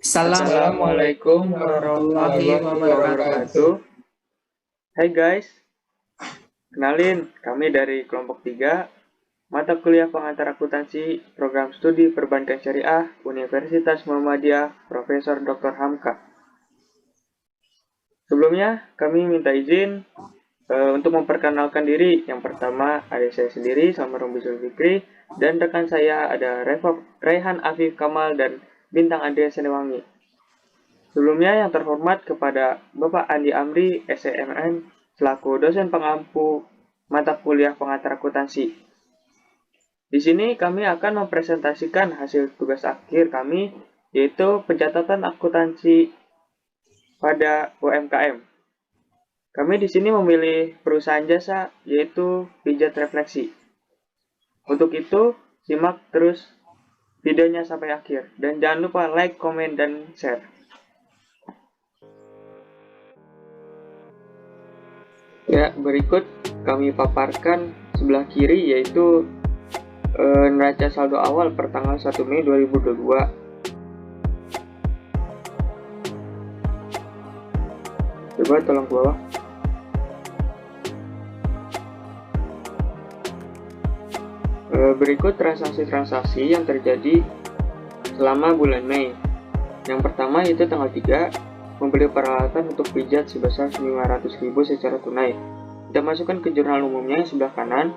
Assalamualaikum warahmatullahi wabarakatuh. Hai guys, kenalin kami dari kelompok 3 mata kuliah pengantar akuntansi program studi perbankan syariah Universitas Muhammadiyah Profesor Dr. Hamka. Sebelumnya kami minta izin untuk memperkenalkan diri. Yang pertama ada saya sendiri sama Rombi Zulfikri dan rekan saya ada Rehan Afif Kamal dan Bintang Andrea Senewangi. Sebelumnya yang terhormat kepada Bapak Andi Amri, SEMN, selaku dosen pengampu mata kuliah pengantar akuntansi. Di sini kami akan mempresentasikan hasil tugas akhir kami, yaitu pencatatan akuntansi pada UMKM. Kami di sini memilih perusahaan jasa, yaitu Pijat Refleksi. Untuk itu, simak terus videonya sampai akhir. Dan jangan lupa like, komen, dan share. Ya, berikut kami paparkan sebelah kiri yaitu neraca saldo awal per tanggal 1 Mei 2022. Coba tolong ke bawah. Berikut transaksi-transaksi yang terjadi selama bulan Mei. Yang pertama yaitu tanggal 3, membeli peralatan untuk pijat sebesar 500.000 secara tunai. Kita masukkan ke jurnal umumnya sebelah kanan,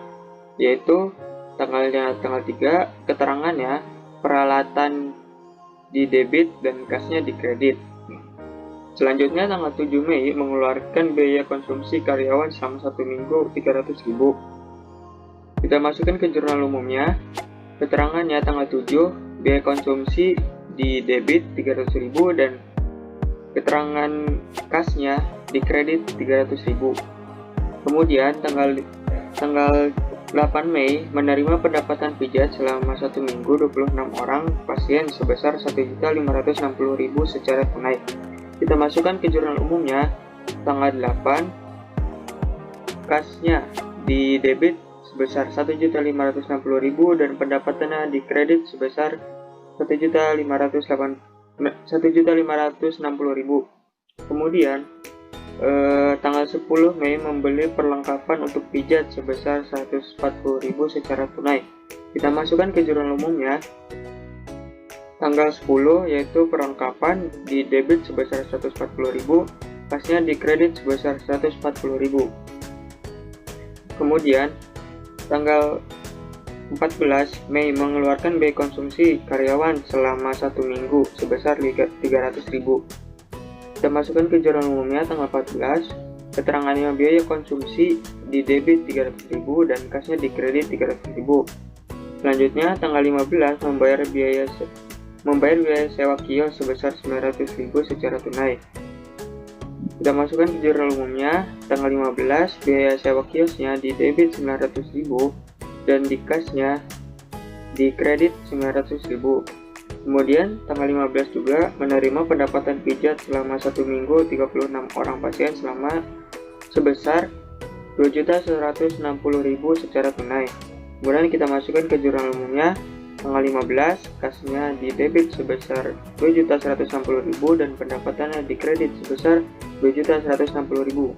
yaitu tanggal 3, keterangannya, peralatan di debit dan kasnya di kredit. Selanjutnya tanggal 7 Mei mengeluarkan biaya konsumsi karyawan selama 1 minggu 300.000. Kita masukkan ke jurnal umumnya, keterangannya tanggal 7, biaya konsumsi di debit 300.000 dan keterangan kasnya di kredit 300.000. Kemudian tanggal 8 Mei menerima pendapatan pijat selama 1 minggu 26 orang pasien sebesar 1.560.000 secara tunai. Kita masukkan ke jurnal umumnya tanggal 8, kasnya di debit sebesar 1.560.000 dan pendapatannya di kredit sebesar 1.560.000. Kemudian tanggal 10 Mei membeli perlengkapan untuk pijat sebesar 140.000 secara tunai. Kita masukkan ke jurnal umumnya tanggal 10 yaitu perlengkapan di debit sebesar 140.000, kasnya di kredit sebesar 140.000. Kemudian tanggal 14 Mei mengeluarkan biaya konsumsi karyawan selama 1 minggu sebesar 300.000. Kita masukkan ke jurnal umumnya tanggal 14, keterangannya biaya konsumsi di debit 300.000 dan kasnya di kredit 300.000. Selanjutnya tanggal 15 membayar biaya sewa kios sebesar 900.000 secara tunai. Kita masukkan ke jurnal umumnya tanggal 15, biaya sewa kiosnya di debit 900.000 dan di kasnya di kredit 900.000. Kemudian tanggal 15 juga menerima pendapatan pijat selama 1 minggu 36 orang pasien selama sebesar 2.160.000 secara tunai. Kemudian kita masukkan ke jurnal umumnya tanggal 15, kasnya di debit sebesar 2.160.000 dan pendapatannya di kredit sebesar 2.160.000.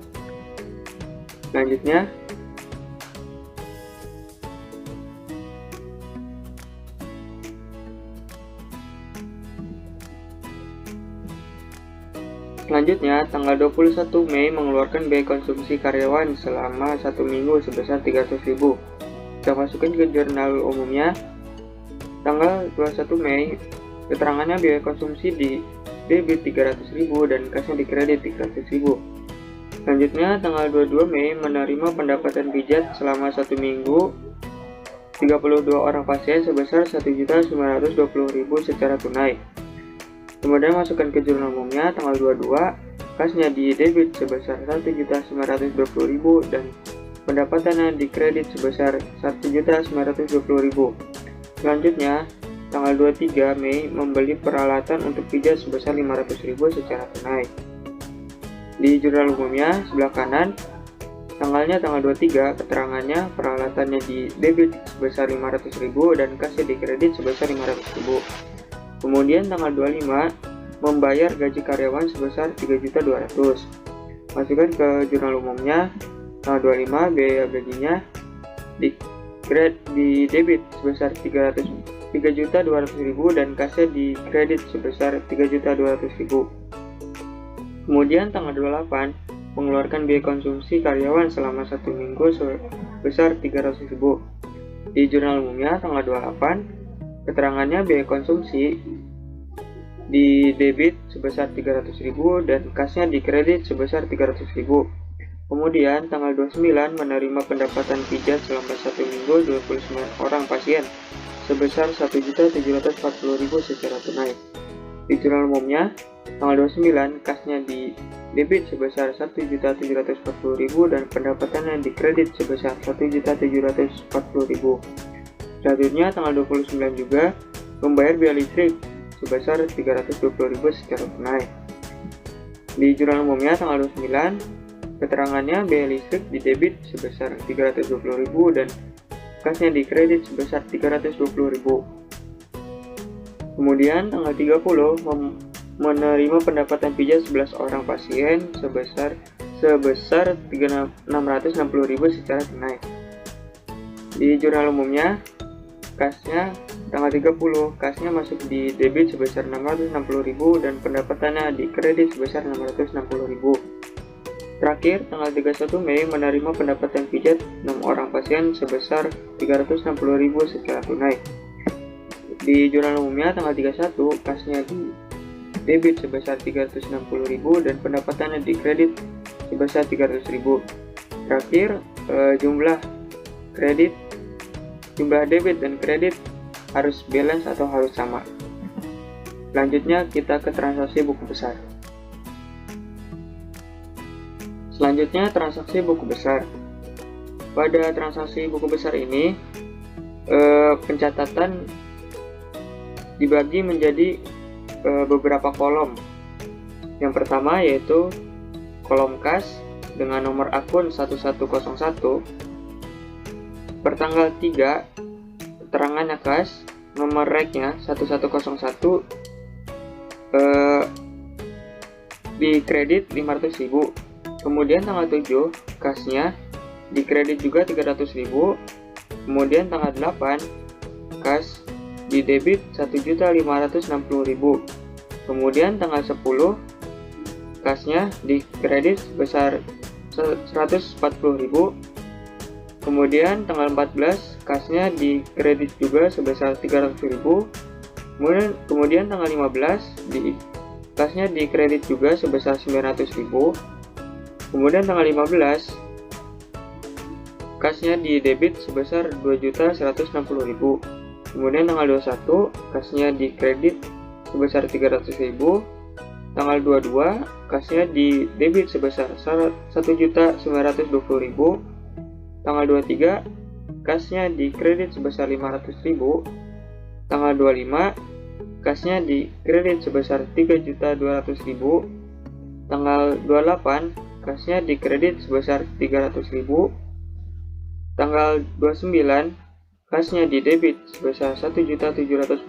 Selanjutnya tanggal 21 Mei mengeluarkan biaya konsumsi karyawan selama 1 minggu sebesar 300.000. Kita masukkan ke jurnal umumnya tanggal 21 Mei, keterangannya biaya konsumsi di debit 300.000 dan kasnya di kredit 300.000. Selanjutnya tanggal 22 Mei menerima pendapatan pijat selama 1 minggu 32 orang pasien sebesar 1.920.000 secara tunai. Kemudian masukkan ke jurnal umumnya tanggal 22, kasnya di debit sebesar 1.920.000 dan pendapatannya di kredit sebesar 1.920.000. Selanjutnya, tanggal 23 Mei membeli peralatan untuk pijat sebesar 500.000 secara tunai. Di jurnal umumnya sebelah kanan, tanggalnya tanggal 23, keterangannya peralatannya di debit sebesar 500.000 dan kasnya di kredit sebesar 500.000. Kemudian tanggal 25 membayar gaji karyawan sebesar 3.200.000. Masukkan ke jurnal umumnya. Tanggal 25 biaya gajinya di debit sebesar 3.200.000 dan kasnya di kredit sebesar 3.200.000. Kemudian tanggal 28 mengeluarkan biaya konsumsi karyawan selama 1 minggu sebesar 300.000. Di jurnal umumnya tanggal 28 keterangannya biaya konsumsi di debit sebesar 300.000 dan kasnya di kredit sebesar 300.000. Kemudian tanggal 29 menerima pendapatan pijat selama 1 minggu 29 orang pasien sebesar 1.740.000 secara tunai. Di jurnal umumnya tanggal 29 kasnya di debit sebesar 1.740.000 dan pendapatannya di kredit sebesar 1.740.000. Selanjutnya tanggal 29 juga membayar biaya listrik sebesar 320.000 secara tunai. Di jurnal umumnya tanggal 29 keterangannya biaya listrik di debit sebesar 320.000 dan kasnya di kredit sebesar 320.000. Kemudian tanggal 30 menerima pendapatan pijat 11 orang pasien sebesar 660.000 secara tunai. Di jurnal umumnya kasnya tanggal 30 kasnya masuk di debit sebesar 660.000 dan pendapatannya di kredit sebesar 660.000. Terakhir, tanggal 31 Mei menerima pendapatan pijat 6 orang pasien sebesar 360.000 secara tunai. Di jurnal umumnya tanggal 31 kasnya di debit sebesar 360.000 dan pendapatannya di kredit sebesar 300.000. Terakhir, jumlah debit dan kredit harus balance atau harus sama. Selanjutnya kita ke transaksi buku besar. Selanjutnya transaksi buku besar. Pada transaksi buku besar ini pencatatan dibagi menjadi beberapa kolom. Yang pertama yaitu kolom kas dengan nomor akun 1101. Pertanggal 3 keterangannya kas, nomor reknya 1101 di kredit 500.000. Kemudian tanggal 7 kasnya di kredit juga 300.000. Kemudian tanggal 8 kas di debit 1.560.000. Kemudian tanggal 10 kasnya di kredit sebesar 140.000. Kemudian tanggal 14 kasnya di kredit juga sebesar 300.000. Kemudian tanggal 15 di kasnya di kredit juga sebesar 900.000. Kemudian tanggal 15 kasnya di debit sebesar 2.160.000. Kemudian tanggal 21 kasnya di kredit sebesar 300.000. Tanggal 22 kasnya di debit sebesar 1.920.000. Tanggal 23 kasnya di kredit sebesar 500.000. Tanggal 25 kasnya di kredit sebesar 3.200.000. Tanggal 28 kasnya di kredit sebesar 300.000. Tanggal 29 kasnya di debit sebesar 1.740.000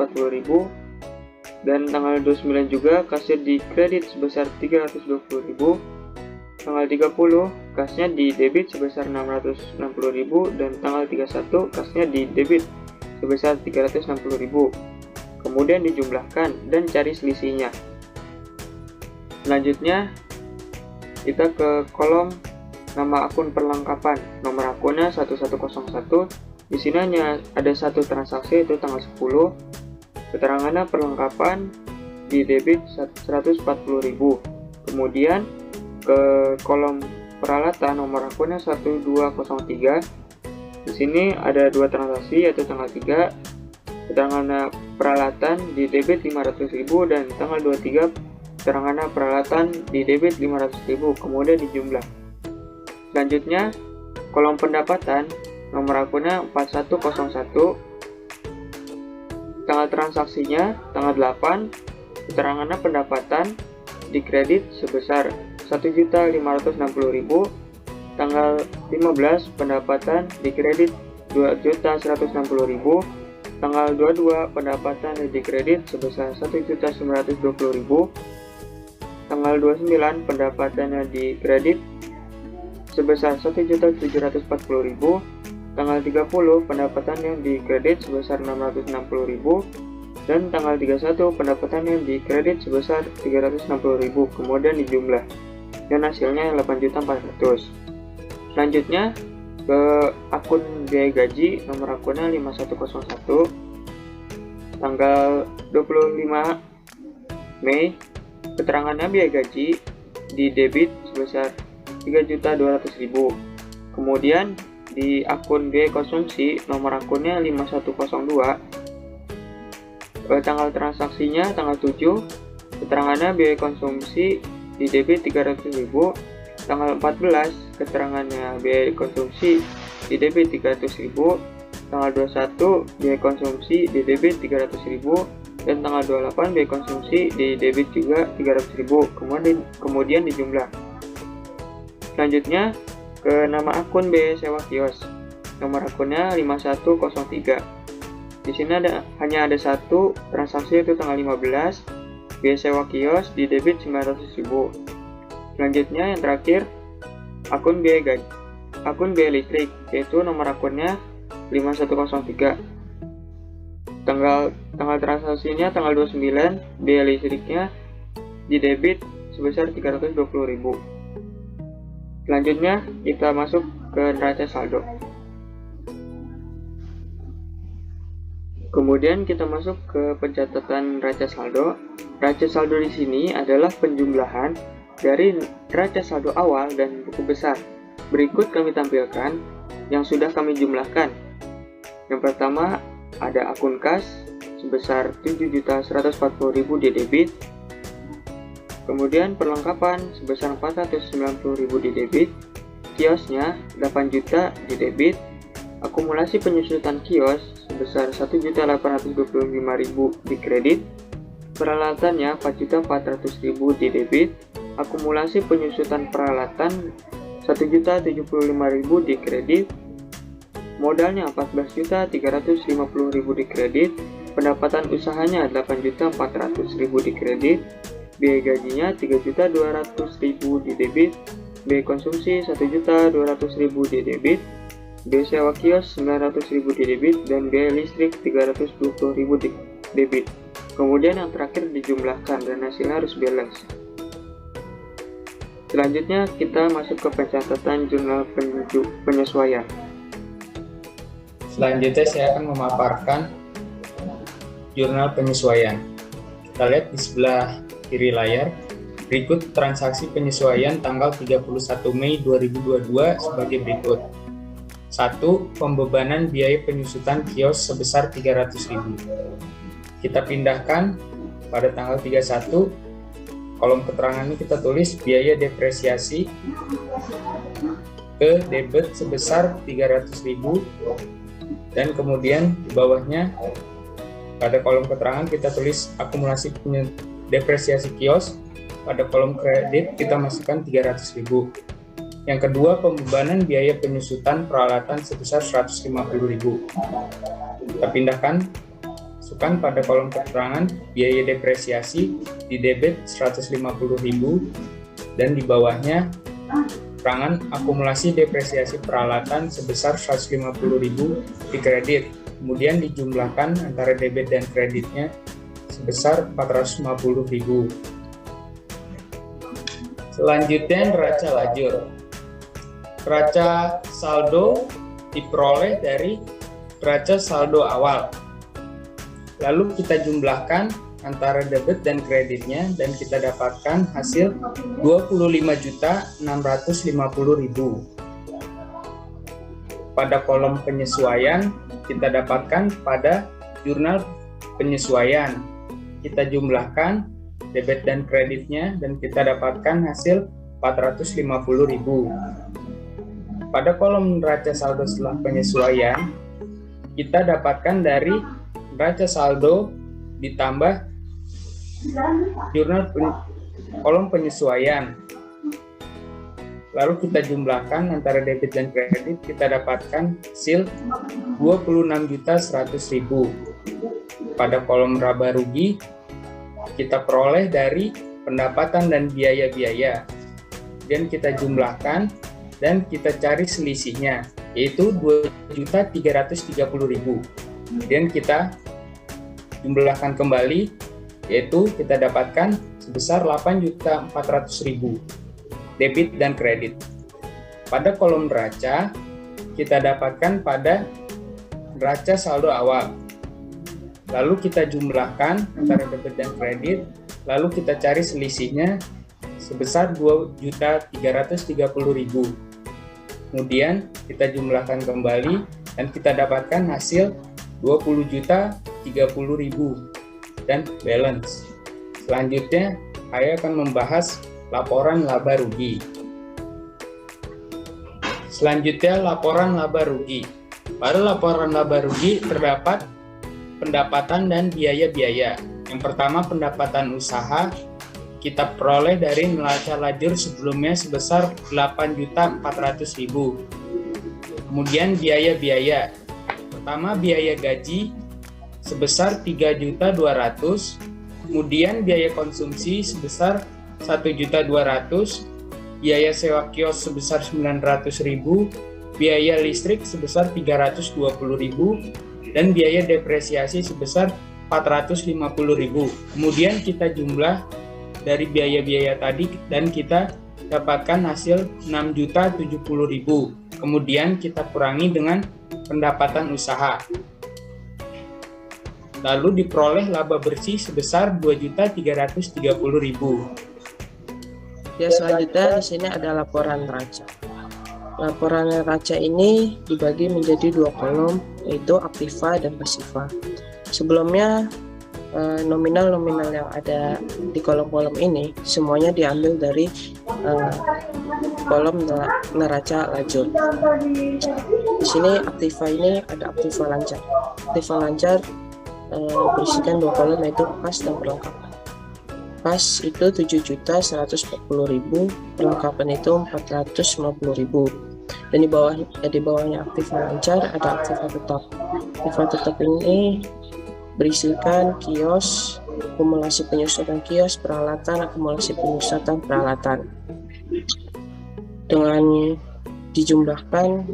dan tanggal 29 juga kasnya di kredit sebesar 320.000. Tanggal 30 kasnya di debit sebesar 660.000 dan tanggal 31 kasnya di debit sebesar 360.000. Kemudian dijumlahkan dan cari selisihnya. Selanjutnya kita ke kolom nama akun perlengkapan. Nomor akunnya 1101. Di sini hanya ada satu transaksi yaitu tanggal 10. Keterangannya perlengkapan di debit 140.000. Kemudian ke kolom peralatan nomor akunnya 1203. Di sini ada dua transaksi yaitu tanggal 3 keterangannya peralatan di debit 500.000 dan tanggal 23 keterangannya peralatan di debit 500.000, kemudian dijumlah. Selanjutnya, kolom pendapatan, nomor akunnya 4101, tanggal transaksinya tanggal 8, keterangannya pendapatan di kredit sebesar 1.560.000, tanggal 15 pendapatan di kredit 2.160.000, Tanggal 22 pendapatan yang dikredit sebesar 1.920.000. Tanggal 29 pendapatan yang dikredit sebesar 1.740.000. Tanggal 30 pendapatan yang dikredit sebesar 660.000. Dan tanggal 31 pendapatan yang dikredit sebesar 360.000, kemudian dijumlah dan hasilnya 8.400.000. Selanjutnya ke akun biaya gaji, nomor akunnya 5101, tanggal 25 Mei, keterangannya biaya gaji di debit sebesar 3.200.000. Kemudian di akun biaya konsumsi, nomor akunnya 5102, tanggal transaksinya tanggal 7, keterangannya biaya konsumsi di debit 300.000. Tanggal 14 keterangannya biaya konsumsi di debit 300.000. Tanggal 21 biaya konsumsi di debit 300.000. Dan tanggal 28 biaya konsumsi di debit juga 300.000, kemudian dijumlah. Selanjutnya ke nama akun biaya sewa kios, nomor akunnya 5103. Di sini hanya ada satu transaksi, yaitu tanggal 15, biaya sewa kios di debit 900.000. Selanjutnya yang terakhir, akun biaya listrik, yaitu nomor akunnya 5103. Tanggal transaksinya tanggal 29, biaya listriknya di debit sebesar 320.000. Selanjutnya kita masuk ke neraca saldo. Kemudian kita masuk ke pencatatan neraca saldo. Neraca saldo di sini adalah penjumlahan dari neraca saldo awal dan buku besar. Berikut kami tampilkan yang sudah kami jumlahkan. Yang pertama ada akun kas sebesar 7.140.000 di debit. Kemudian perlengkapan sebesar 490.000 di debit. Kiosnya 8 juta di debit. Akumulasi penyusutan kios sebesar 1.825.000 di kredit. Peralatannya 4.400.000 di debit. Akumulasi penyusutan peralatan 1.075.000 di kredit. Modalnya 14.350.000 di kredit. Pendapatan usahanya 8.400.000 di kredit. Biaya gajinya 3.200.000 di debit. Biaya konsumsi 1.200.000 di debit. Biaya sewa kios 900.000 di debit, dan biaya listrik 320.000 di debit. Kemudian yang terakhir dijumlahkan dan hasilnya harus balance. Selanjutnya kita masuk ke pencatatan jurnal penyesuaian. Selanjutnya saya akan memaparkan jurnal penyesuaian. Kita lihat di sebelah kiri layar, berikut transaksi penyesuaian tanggal 31 Mei 2022 sebagai berikut. 1. Pembebanan biaya penyusutan kios sebesar 300.000. Kita pindahkan pada tanggal 31, kolom keterangan ini kita tulis biaya depresiasi ke debit sebesar 300.000, dan kemudian di bawahnya pada kolom keterangan kita tulis akumulasi depresiasi kios. Pada kolom kredit kita masukkan 300.000. Yang kedua, pembebanan biaya penyusutan peralatan sebesar 150.000. Kita pindahkan, masukkan pada kolom keterangan biaya depresiasi di debit 150.000, dan di bawahnya keterangan akumulasi depresiasi peralatan sebesar 150.000 di kredit. Kemudian dijumlahkan antara debit dan kreditnya sebesar 450.000. Selanjutnya neraca lajur. Neraca saldo diperoleh dari neraca saldo awal. Lalu kita jumlahkan antara debit dan kreditnya, dan kita dapatkan hasil 25.650.000. Pada kolom penyesuaian kita dapatkan pada jurnal penyesuaian. Kita jumlahkan debit dan kreditnya, dan kita dapatkan hasil 450.000. Pada kolom neraca saldo setelah penyesuaian, kita dapatkan dari neraca saldo ditambah jurnal kolom penyesuaian. Lalu kita jumlahkan antara debit dan kredit, kita dapatkan hasil 26.100.000. Pada kolom laba rugi, kita peroleh dari pendapatan dan biaya-biaya. Dan kita jumlahkan dan kita cari selisihnya, yaitu 2.330.000. Dan kita jumlahkan kembali, yaitu kita dapatkan sebesar 8.400.000 debit dan kredit. Pada kolom neraca, kita dapatkan pada neraca saldo awal. Lalu kita jumlahkan antara debit dan kredit, lalu kita cari selisihnya sebesar 2.330.000. Kemudian kita jumlahkan kembali dan kita dapatkan hasil 20.030.000 dan balance. Selanjutnya, saya akan membahas laporan laba rugi. Selanjutnya, laporan laba rugi. Pada laporan laba rugi terdapat pendapatan dan biaya-biaya. Yang pertama, pendapatan usaha kita peroleh dari neraca lajur sebelumnya sebesar 8.400.000. Kemudian biaya-biaya. Pertama, biaya gaji sebesar 3.200.000, kemudian biaya konsumsi sebesar 1.200.000, biaya sewa kios sebesar 900.000, biaya listrik sebesar 320.000, dan biaya depresiasi sebesar 450.000. Kemudian kita jumlah dari biaya-biaya tadi dan kita dapatkan hasil 6.070.000. Kemudian kita kurangi dengan pendapatan usaha. Lalu diperoleh laba bersih sebesar 2.330.000. Ya, selanjutnya di sini ada laporan neraca. Laporan neraca ini dibagi menjadi dua kolom, yaitu aktiva dan pasiva. Sebelumnya nominal-nominal yang ada di kolom-kolom ini semuanya diambil dari kolom neraca lajur. Di sini aktiva ini ada aktiva lancar. Aktiva lancar berisikan dua kolom, yaitu kas dan perlengkapan. Kas itu 7.140.000, perlengkapan itu 450.000. Dan di bawahnya aktiva lancar ada aktiva tetap. Aktiva tetap ini berisikan kios, akumulasi penyusutan kios, peralatan, akumulasi penyusutan peralatan. Dengan dijumlahkan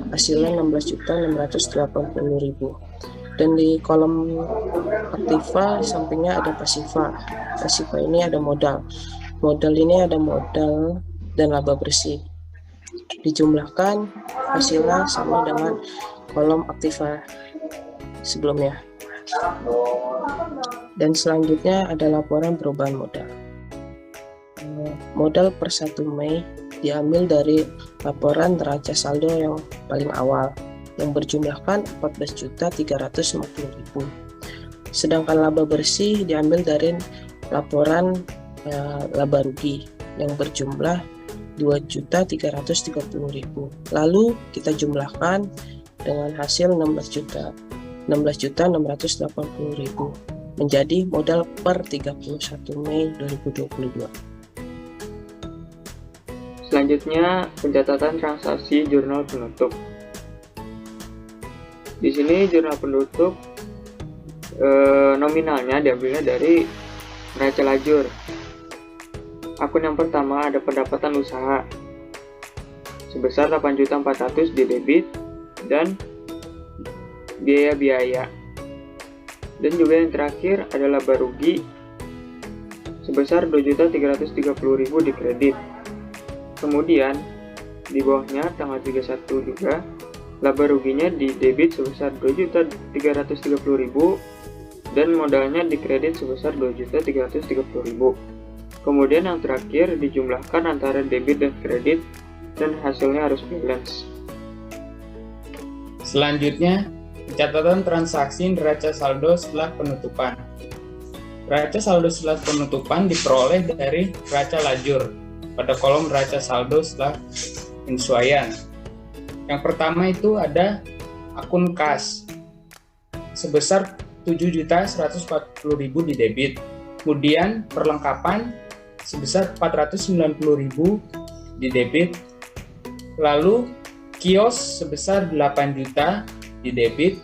hasilnya 16.680.000. Dan di kolom aktiva sampingnya ada pasiva. Pasiva ini ada modal. Modal ini ada modal dan laba bersih. Dijumlahkan hasilnya sama dengan kolom aktiva sebelumnya. Dan selanjutnya ada laporan perubahan modal. Modal per 1 Mei diambil dari laporan neraca saldo yang paling awal, yang berjumlahkan 14.350.000. Sedangkan laba bersih diambil dari laporan laba rugi yang berjumlah 2.330.000. Lalu kita jumlahkan dengan hasil 16.680.000 menjadi modal per 31 Mei 2022. Selanjutnya, pencatatan transaksi jurnal penutup. Di sini jurnal penutup nominalnya diambilnya dari neraca lajur. Akun yang pertama ada pendapatan usaha sebesar 8.400.000 di debit dan biaya-biaya. Dan juga yang terakhir ada laba rugi sebesar 2.330.000 di kredit. Kemudian di bawahnya tanggal 31 juga laba ruginya di debit sebesar 2.330.000 dan modalnya di kredit sebesar 2.330.000. Kemudian yang terakhir dijumlahkan antara debit dan kredit dan hasilnya harus balance. Selanjutnya, catatan transaksi neraca saldo setelah penutupan. Neraca saldo setelah penutupan diperoleh dari neraca lajur pada kolom neraca saldo setelah penyesuaian. Yang pertama itu ada akun kas sebesar 7.140.000 di debit. Kemudian perlengkapan sebesar 490.000 di debit. Lalu kios sebesar 8 juta di debit.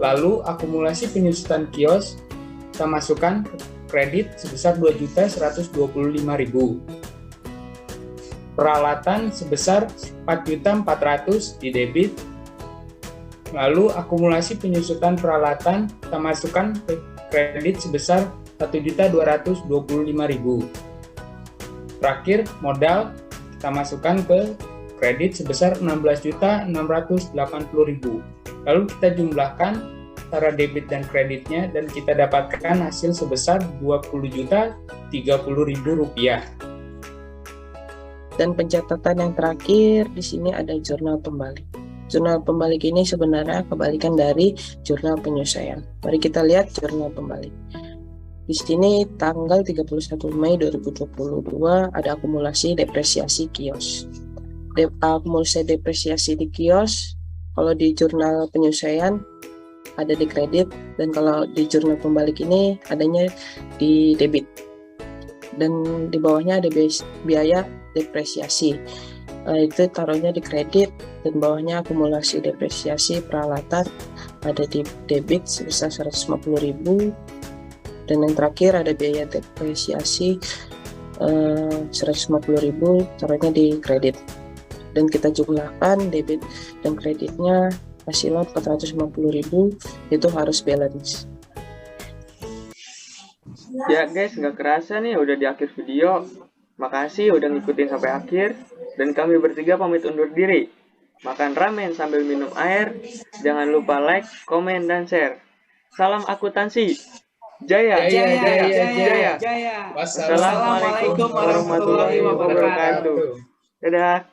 Lalu akumulasi penyusutan kios kita masukkan kredit sebesar 2.125.000. Peralatan sebesar 4.400.000 di debit. Lalu akumulasi penyusutan peralatan kita masukkan ke kredit sebesar 1.225.000. Terakhir, modal kita masukkan ke kredit sebesar 16.680.000. Lalu kita jumlahkan antara debit dan kreditnya dan kita dapatkan hasil sebesar Rp20.030.000. Dan pencatatan yang terakhir di sini ada jurnal pembalik. Jurnal pembalik ini sebenarnya kebalikan dari jurnal penyelesaian. Mari kita lihat jurnal pembalik. Di sini tanggal 31 Mei 2022 ada akumulasi depresiasi kios. Akumulasi depresiasi di kios kalau di jurnal penyelesaian ada di kredit, dan kalau di jurnal pembalik ini adanya di debit. Dan di bawahnya ada biaya depresiasi, itu taruhnya di kredit, dan bawahnya akumulasi depresiasi peralatan ada di debit sebesar 150.000, dan yang terakhir ada biaya depresiasi 150.000 taruhnya di kredit, dan kita jumlahkan debit dan kreditnya hasilnya 450.000, itu harus balance. Ya guys, nggak kerasa nih udah di akhir video. Makasih udah ngikutin sampai akhir. Dan kami bertiga pamit undur diri. Makan ramen sambil minum air. Jangan lupa like, komen, dan share. Salam akuntansi. Jaya. Jaya. Wassalamualaikum warahmatullahi wabarakatuh. Dadah.